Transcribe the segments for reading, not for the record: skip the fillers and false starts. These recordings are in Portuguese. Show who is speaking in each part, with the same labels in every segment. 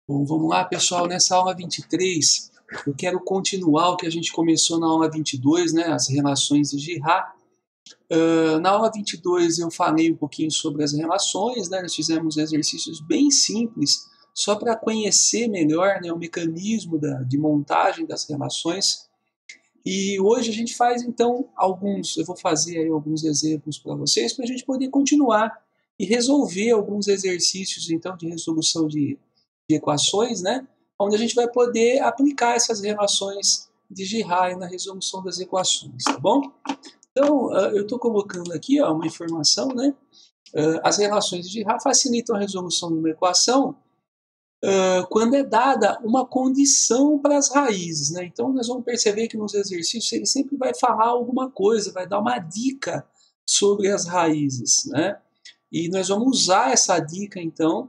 Speaker 1: Bom, vamos lá, pessoal. Nessa aula 23, eu quero continuar o que a gente começou na aula 22, né, as relações de Girard. Na aula 22 eu falei um pouquinho sobre as relações, né, nós fizemos exercícios bem simples, só para conhecer melhor, né, o mecanismo de montagem das relações. E hoje a gente faz, então, eu vou fazer aí alguns exemplos para vocês, para a gente poder continuar e resolver alguns exercícios, então, de resolução de equações, né? Onde a gente vai poder aplicar essas relações de Girard na resolução das equações, tá bom? Então, eu estou colocando aqui uma informação, né? As relações de Girard facilitam a resolução de uma equação quando é dada uma condição para as raízes, né? Então, nós vamos perceber que nos exercícios ele sempre vai falar alguma coisa, vai dar uma dica sobre as raízes, né? E nós vamos usar essa dica, então,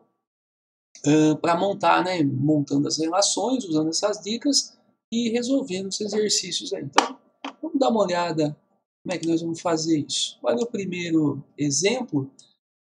Speaker 1: para montar, né, montando as relações, usando essas dicas e resolvendo os exercícios aí. Então, vamos dar uma olhada como é que nós vamos fazer isso. Olha o primeiro exemplo.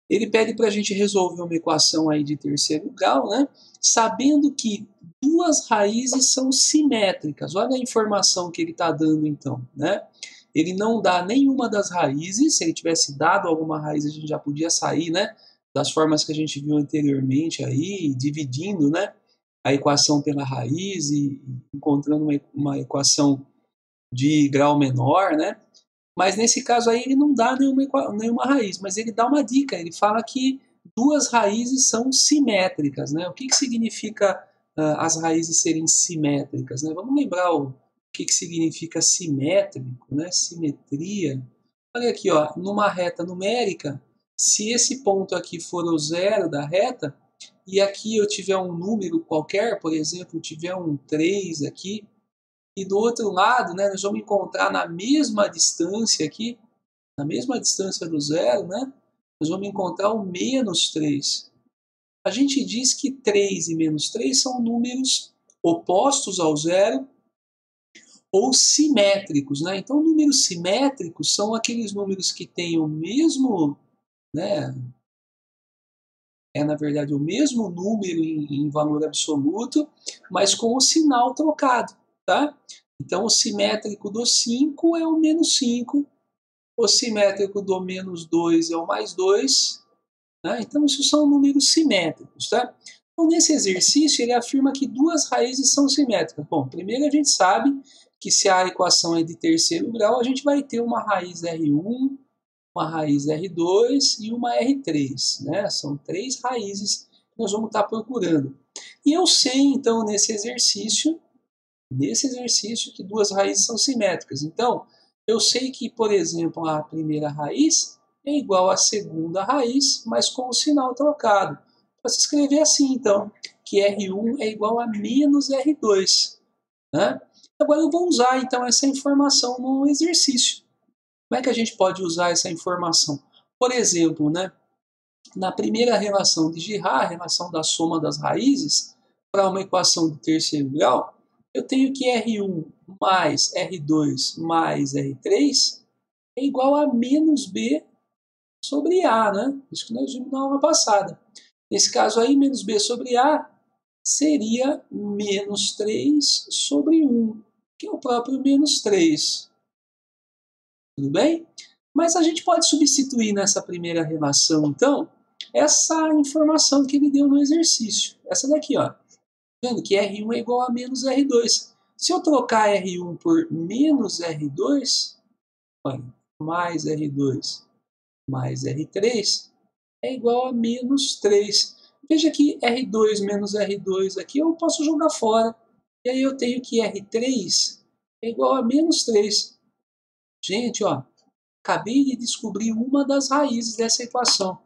Speaker 1: Ele pede para a gente resolver uma equação aí de terceiro grau, né, sabendo que duas raízes são simétricas. Olha a informação que ele está dando, então, né? Ele não dá nenhuma das raízes. Se ele tivesse dado alguma raiz, a gente já podia sair, né, das formas que a gente viu anteriormente aí, dividindo, né, a equação pela raiz e encontrando uma equação de grau menor, né? Mas nesse caso aí ele não dá nenhuma raiz, mas ele dá uma dica. Ele fala que duas raízes são simétricas, né? O que significa as raízes serem simétricas, né? Vamos lembrar o que significa simétrico, né? Simetria. Olha aqui, ó, numa reta numérica, se esse ponto aqui for o zero da reta, e aqui eu tiver um número qualquer, por exemplo, eu tiver um 3 aqui, e do outro lado, né, nós vamos encontrar na mesma distância aqui, na mesma distância do zero, né, nós vamos encontrar o menos 3. A gente diz que 3 e menos 3 são números opostos ao zero ou simétricos, né? Então, números simétricos são aqueles números que têm o mesmo, né, na verdade o mesmo número em valor absoluto, mas com o sinal trocado, tá? Então, o simétrico do 5 é o menos 5, o simétrico do menos 2 é o mais 2, né? Então, isso são números simétricos, tá? Então, nesse exercício, ele afirma que duas raízes são simétricas. Bom, primeiro a gente sabe que se a equação é de terceiro grau, a gente vai ter uma raiz R1, uma raiz R2 e uma R3, né? São três raízes que nós vamos estar procurando. E eu sei, então, nesse exercício, que duas raízes são simétricas. Então, eu sei que, por exemplo, a primeira raiz é igual à segunda raiz, mas com o sinal trocado. Posso escrever assim, então, que R1 é igual a menos R2. Né? Agora eu vou usar, então, essa informação no exercício. Como é que a gente pode usar essa informação? Por exemplo, né, na primeira relação de Girard, a relação da soma das raízes, para uma equação de terceiro grau, eu tenho que R1 mais R2 mais R3 é igual a menos B sobre A, né? Isso que nós vimos na aula passada. Nesse caso aí, menos B sobre A seria menos 3 sobre 1, que é o próprio menos 3. Tudo bem? Mas a gente pode substituir nessa primeira relação, então, essa informação que ele deu no exercício. Essa daqui, ó. Vendo que R1 é igual a menos R2. Se eu trocar R1 por menos R2, olha, mais R2 mais R3 é igual a menos 3. Veja que R2 menos R2 aqui eu posso jogar fora. E aí eu tenho que R3 é igual a menos 3. Gente, ó, acabei de descobrir uma das raízes dessa equação.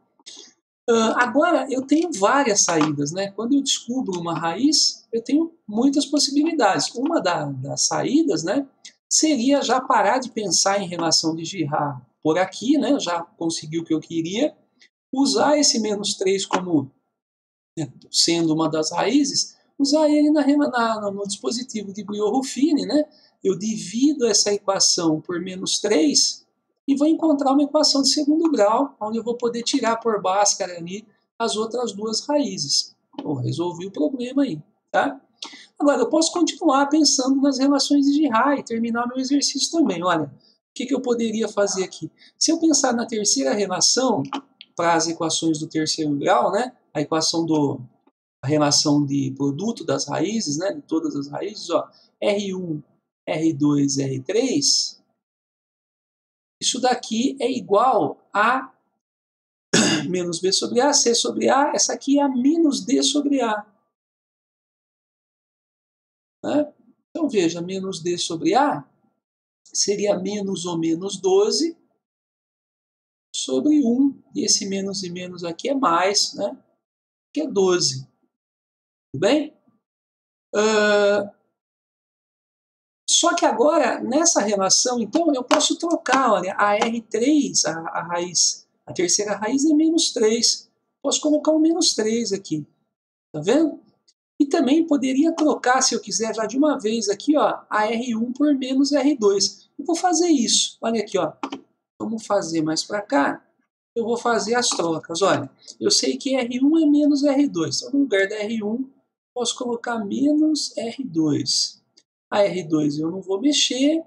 Speaker 1: Agora, eu tenho várias saídas, né? Quando eu descubro uma raiz, eu tenho muitas possibilidades. Uma das saídas, né, seria já parar de pensar em relação de Girard por aqui, né? Já consegui o que eu queria. Usar esse menos 3 como, né, sendo uma das raízes, usar ele no dispositivo de Briot-Ruffini, né? Eu divido essa equação por menos 3 e vou encontrar uma equação de segundo grau, onde eu vou poder tirar por Bhaskara ali as outras duas raízes. Bom, resolvi o problema aí, tá? Agora, eu posso continuar pensando nas relações de Girard e terminar meu exercício também. Olha, o que eu poderia fazer aqui? Se eu pensar na terceira relação, para as equações do terceiro grau, né? A relação de produto das raízes, né? De todas as raízes, ó, R1, R2, R3, isso daqui é igual a menos B sobre A, C sobre A, essa aqui é a menos D sobre A. Né? Então, veja, menos D sobre A seria menos ou menos 12 sobre 1. E esse menos e menos aqui é mais, né? Que é 12. Tudo bem? Só que agora, nessa relação, então, eu posso trocar, olha, a R3, a raiz, a terceira raiz é menos 3. Posso colocar o menos 3 aqui. Tá vendo? E também poderia trocar, se eu quiser, já de uma vez aqui, ó, a R1 por menos R2. Eu vou fazer isso. Olha aqui, ó. Vamos fazer mais para cá. Eu vou fazer as trocas. Olha, eu sei que R1 é menos R2. Então, no lugar da R1, posso colocar menos R2. A R2 eu não vou mexer.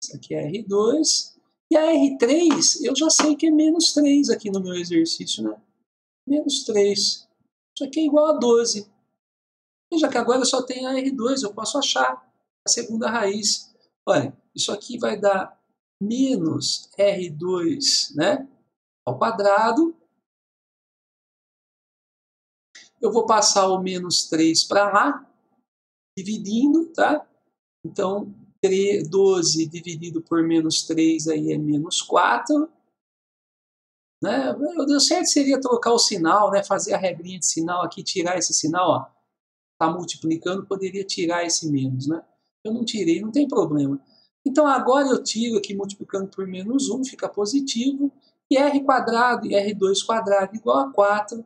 Speaker 1: Essa aqui é a R2. E a R3, eu já sei que é menos 3 aqui no meu exercício, né? Menos 3. Isso aqui é igual a 12. Veja que agora eu só tenho a R2, eu posso achar a segunda raiz. Olha, isso aqui vai dar menos R2, né, ao quadrado. Eu vou passar o menos 3 para lá, dividindo, tá? Então, 12 dividido por menos 3 aí é menos 4. Né? O certo seria trocar o sinal, né? Fazer a regrinha de sinal aqui, tirar esse sinal, ó. Tá multiplicando, poderia tirar esse menos, né? Eu não tirei, não tem problema. Então agora eu tiro aqui multiplicando por menos 1, fica positivo, e r quadrado e r2 quadrado igual a 4,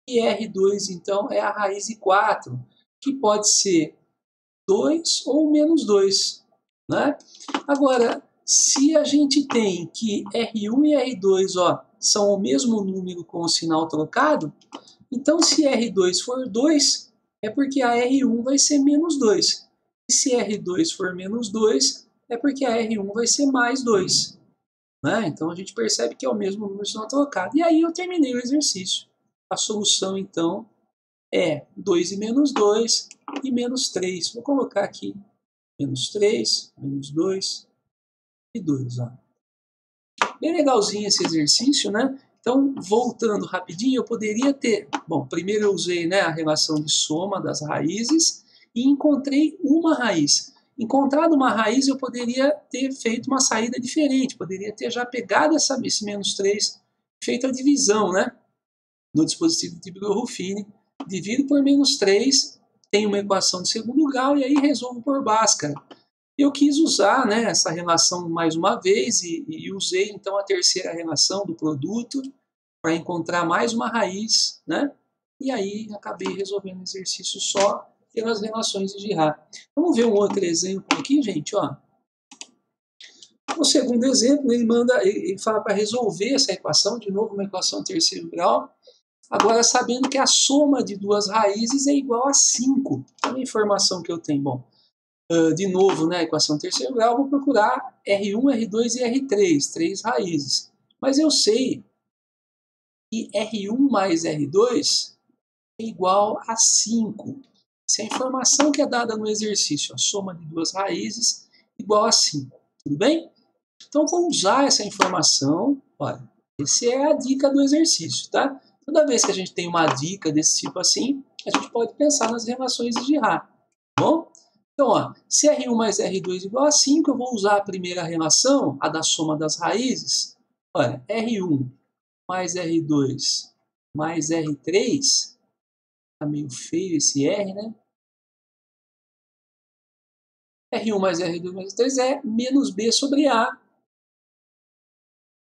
Speaker 1: e r2 então é a raiz de 4, que pode ser 2 ou menos 2. Né? Agora, se a gente tem que R1 e R2 ó, são o mesmo número com o sinal trocado, então se R2 for 2, é porque a R1 vai ser menos 2. E se R2 for menos 2, é porque a R1 vai ser mais 2. Né? Então a gente percebe que é o mesmo número sinal trocado. E aí eu terminei o exercício. A solução, então, é 2 e menos 2 e menos 3. Vou colocar aqui menos 3, menos 2 e 2. Ó. Bem legalzinho esse exercício, né? Então, voltando rapidinho, eu poderia ter... Bom, primeiro eu usei, né, a relação de soma das raízes e encontrei uma raiz. Encontrado uma raiz, eu poderia ter feito uma saída diferente. Poderia ter já pegado esse menos 3, feito a divisão, né? No dispositivo de Breuer-Ruffini. Divido por menos 3, tenho uma equação de segundo grau e aí resolvo por Bhaskara. Eu quis usar, né, essa relação mais uma vez e usei então a terceira relação do produto para encontrar mais uma raiz, né? E aí acabei resolvendo o exercício só pelas relações de Girard. Vamos ver um outro exemplo aqui, gente, ó. O segundo exemplo, ele fala para resolver essa equação, de novo uma equação de terceiro grau, agora sabendo que a soma de duas raízes é igual a 5. Olha a informação que eu tenho. Bom, de novo, né, equação de terceiro grau, vou procurar R1, R2 e R3, 3 raízes. Mas eu sei que R1 mais R2 é igual a 5. Essa é a informação que é dada no exercício, a soma de duas raízes igual a 5. Tudo bem? Então, vou usar essa informação. Olha, essa é a dica do exercício, tá? Toda vez que a gente tem uma dica desse tipo assim, a gente pode pensar nas relações de Girard, tá bom? Então, ó, se R1 mais R2 igual a 5, eu vou usar a primeira relação, a da soma das raízes. Olha, R1 mais R2 mais R3, tá meio feio esse R, né? R1 mais R2 mais R3 é menos B sobre A.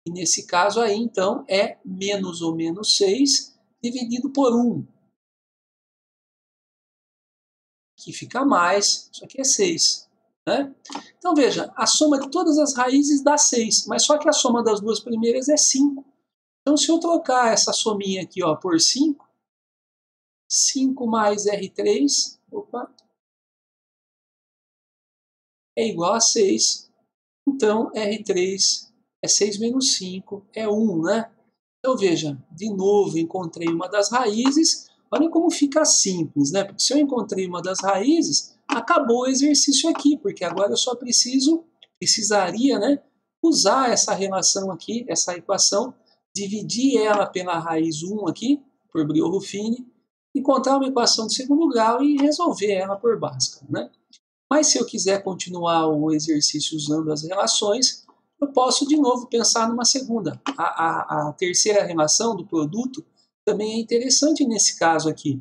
Speaker 1: E nesse caso aí, então, é menos ou menos 6 dividido por 1. Aqui fica mais, isso aqui é 6. Né? Então, veja, a soma de todas as raízes dá 6, mas só que a soma das duas primeiras é 5. Então, se eu trocar essa sominha aqui ó, por 5, 5 mais R3, opa, é igual a 6. Então, R3 é 6 menos 5, é 1, né? Então, veja, de novo, encontrei uma das raízes. Olha como fica simples, né? Porque se eu encontrei uma das raízes, acabou o exercício aqui, porque agora eu só precisaria, né, usar essa relação aqui, essa equação, dividir ela pela raiz 1 aqui, por Brillo-Ruffini, encontrar uma equação de segundo grau e resolver ela por Bhaskara, né? Mas se eu quiser continuar o exercício usando as relações, eu posso de novo pensar numa segunda. A terceira relação do produto também é interessante nesse caso aqui.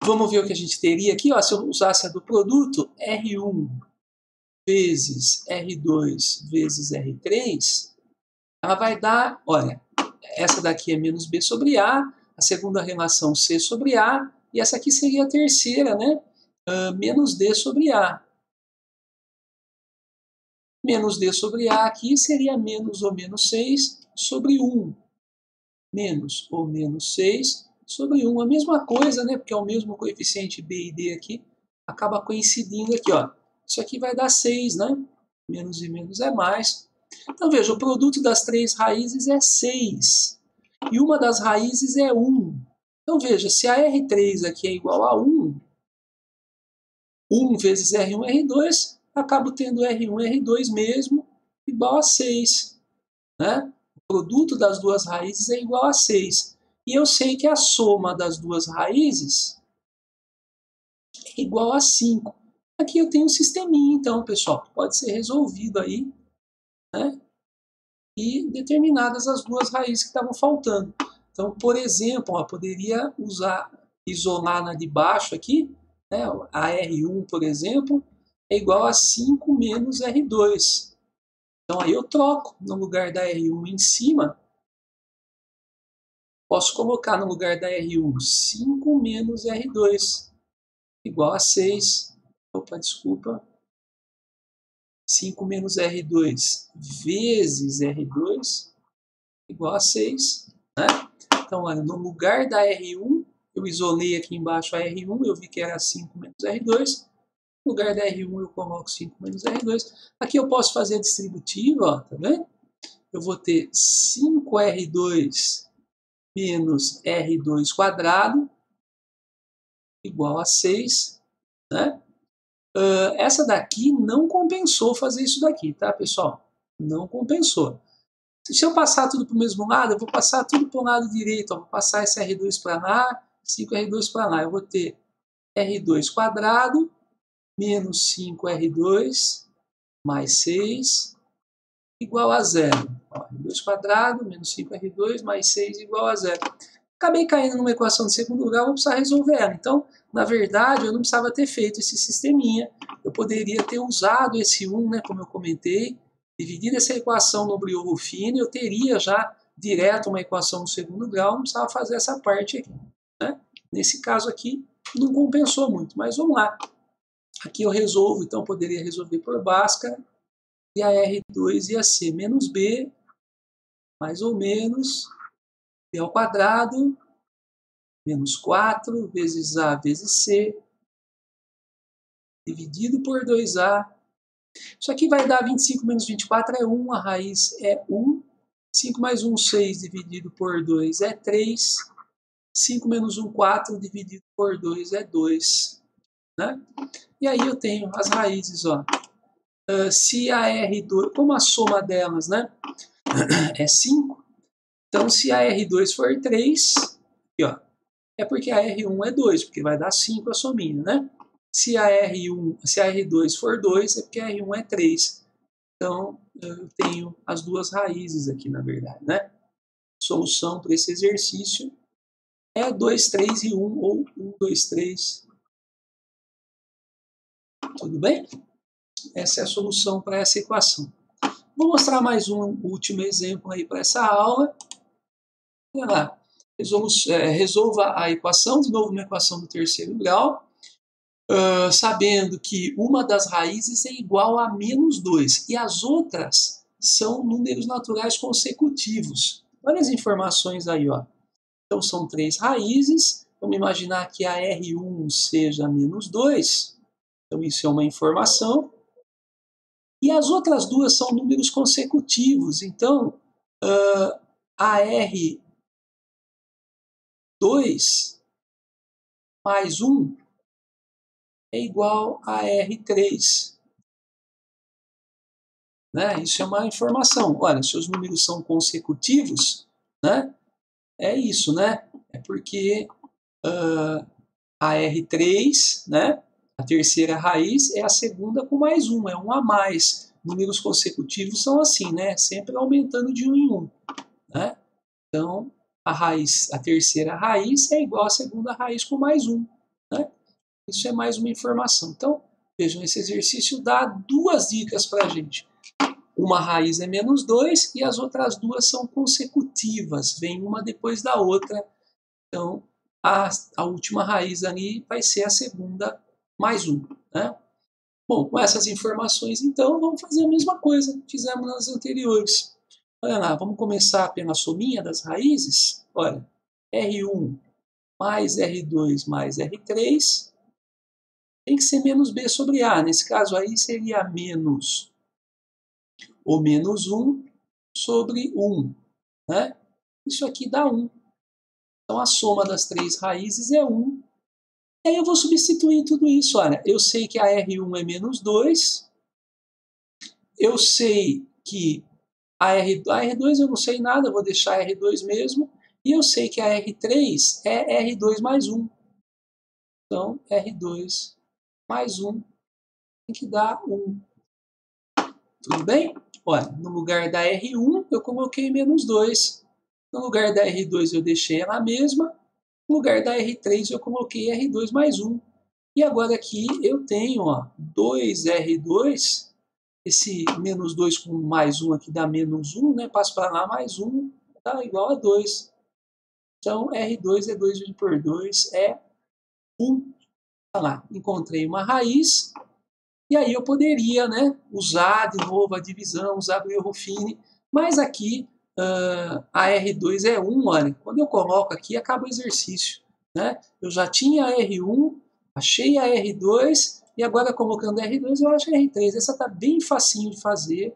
Speaker 1: Vamos ver o que a gente teria aqui. Ó, se eu usasse a do produto, R1 vezes R2 vezes R3, ela vai dar, olha, essa daqui é menos B sobre A segunda relação C sobre A, e essa aqui seria a terceira, né? Menos D sobre A. Menos D sobre A aqui seria menos ou menos 6 sobre 1. Menos ou menos 6 sobre 1. A mesma coisa, né? Porque é o mesmo coeficiente B e D aqui. Acaba coincidindo aqui, ó. Isso aqui vai dar 6, né? Menos e menos é mais. Então, veja, o produto das três raízes é 6. E uma das raízes é 1. Então, veja, se a R3 aqui é igual a 1, 1 vezes R1, R2, acabo tendo R1, R2 mesmo igual a 6. Né? O produto das duas raízes é igual a 6. E eu sei que a soma das duas raízes é igual a 5. Aqui eu tenho um sisteminha, então, pessoal, que pode ser resolvido aí, né? E determinadas as duas raízes que estavam faltando. Então, por exemplo, eu poderia isolar na de baixo aqui, né? A R1, por exemplo, é igual a 5 menos R2. Então, aí eu troco no lugar da R1 em cima. Posso colocar no lugar da R1 5 menos R2, igual a 6. Opa, desculpa. 5 menos R2 vezes R2, igual a 6. Né? Então, olha, no lugar da R1, eu isolei aqui embaixo a R1, eu vi que era 5 menos R2. No lugar da R1, eu coloco 5 menos R2. Aqui eu posso fazer a distributiva, ó, tá vendo? Eu vou ter 5R2 menos R2 quadrado, igual a 6. Né? Essa daqui não compensou fazer isso daqui, tá, pessoal? Não compensou. Se eu passar tudo para o mesmo lado, eu vou passar tudo para o lado direito. Ó, vou passar esse R2 para lá, 5R2 para lá. Eu vou ter R2 quadrado menos 5R2 mais 6 igual a 0. Ó, R2 quadrado menos 5R2 mais 6 igual a 0. Acabei caindo numa equação de segundo grau, vou precisar resolver ela. Então, na verdade, eu não precisava ter feito esse sisteminha. Eu poderia ter usado esse 1, né, como eu comentei, dividido essa equação no Brillo-Ruffini, eu teria já direto uma equação do segundo grau, não precisava fazer essa parte aqui. Né? Nesse caso aqui, não compensou muito, mas vamos lá. Aqui eu resolvo, então poderia resolver por Bhaskara, e a R2 ia ser menos B, mais ou menos, B ao quadrado, menos 4 vezes A vezes C, dividido por 2A. Isso aqui vai dar 25 menos 24 é 1, a raiz é 1. 5 mais 1, 6, dividido por 2 é 3. 5 menos 1, 4, dividido por 2 é 2. Né? E aí eu tenho as raízes, ó. Se a R2, como a soma delas, né, é 5, então se a R2 for 3, aqui, ó, é porque a R1 é 2, porque vai dar 5 a sominha, né? Se a R2 for 2, é porque a R1 é 3. Então, eu tenho as duas raízes aqui, na verdade, né? Solução para esse exercício é 2, 3 e 1, ou 1, 2, 3. Tudo bem? Essa é a solução para essa equação. Vou mostrar mais um último exemplo aí para essa aula. Olha lá. Resolva a equação, de novo uma equação do terceiro grau, sabendo que uma das raízes é igual a menos 2 e as outras são números naturais consecutivos. Olha as informações aí, ó. Então, são 3 raízes. Vamos imaginar que a R1 seja menos 2. Então, isso é uma informação. E as outras duas são números consecutivos. Então, a R2 mais 1 é igual a R3. Né? Isso é uma informação. Olha, se os números são consecutivos, né? É isso, né? É porque a R3, né? A terceira raiz é a segunda com mais 1, é 1 a mais. Números consecutivos são assim, né? Sempre aumentando de 1 em 1. Né? Então, a terceira raiz é igual à segunda raiz com mais 1. Né? Isso é mais uma informação. Então, vejam, esse exercício dá duas dicas para a gente. Uma raiz é menos 2 e as outras duas são consecutivas, vem uma depois da outra. Então, a última raiz ali vai ser a segunda mais 1. Né? Bom, com essas informações, então, vamos fazer a mesma coisa que fizemos nas anteriores. Olha lá, vamos começar pela sominha das raízes. Olha, R1 mais R2 mais R3 tem que ser menos B sobre A. Nesse caso aí seria menos o menos 1 sobre 1. Né? Isso aqui dá 1. Então a soma das 3 raízes é 1. E aí eu vou substituir tudo isso. Olha, eu sei que a R1 é menos 2. Eu sei que a R2 eu não sei nada, eu vou deixar R2 mesmo. E eu sei que a R3 é R2 mais 1. Então, R2 mais 1 tem que dar 1. Tudo bem? Olha, no lugar da R1 eu coloquei menos 2. No lugar da R2 eu deixei ela mesma. No lugar da R3 eu coloquei R2 mais 1. E agora aqui eu tenho 2R2. Esse menos 2 com mais 1 aqui dá menos 1, né? Passo para lá mais 1, dá igual a 2. Então, R2 é 2 dividido por 2 é 1. Olha lá, encontrei uma raiz. E aí eu poderia, né, usar de novo a divisão, usar o Ruffini. Mas aqui a R2 é 1, olha. Quando eu coloco aqui, acaba o exercício. Né? Eu já tinha a R1, achei a R2, e agora colocando a R2 eu acho a R3. Essa está bem facinho de fazer.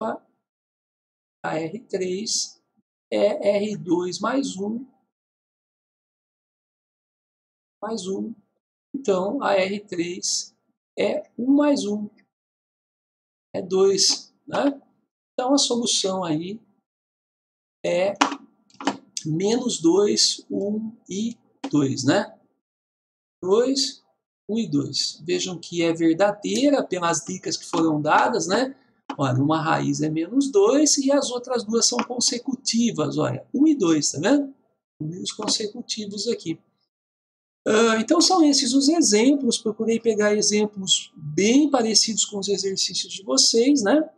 Speaker 1: A R3 é R2 mais 1. Mais 1. Então, a R3 é 1 mais 1. É 2. Né? Então, a solução aí é menos 2, 1 e 2. Né? 2, 1 e 2. Vejam que é verdadeira pelas dicas que foram dadas, né? Olha, uma raiz é menos 2 e as outras duas são consecutivas. Olha, 1 e 2, tá vendo? Números consecutivos aqui. Então são esses os exemplos. Procurei pegar exemplos bem parecidos com os exercícios de vocês, né?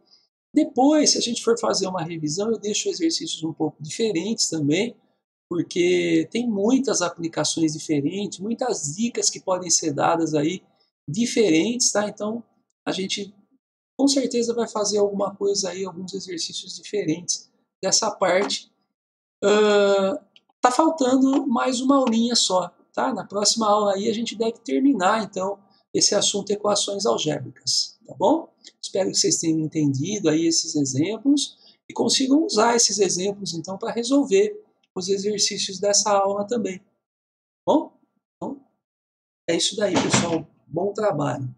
Speaker 1: Depois, se a gente for fazer uma revisão, eu deixo exercícios um pouco diferentes também, porque tem muitas aplicações diferentes, muitas dicas que podem ser dadas aí diferentes, tá? Então, a gente com certeza vai fazer alguma coisa aí, alguns exercícios diferentes dessa parte. Tá faltando mais uma aulinha só, tá? Na próxima aula aí a gente deve terminar, então, esse assunto equações algébricas, tá bom? Espero que vocês tenham entendido aí esses exemplos e consigam usar esses exemplos, então, para resolver os exercícios dessa aula também. Bom? Então, é isso daí, pessoal. Bom trabalho.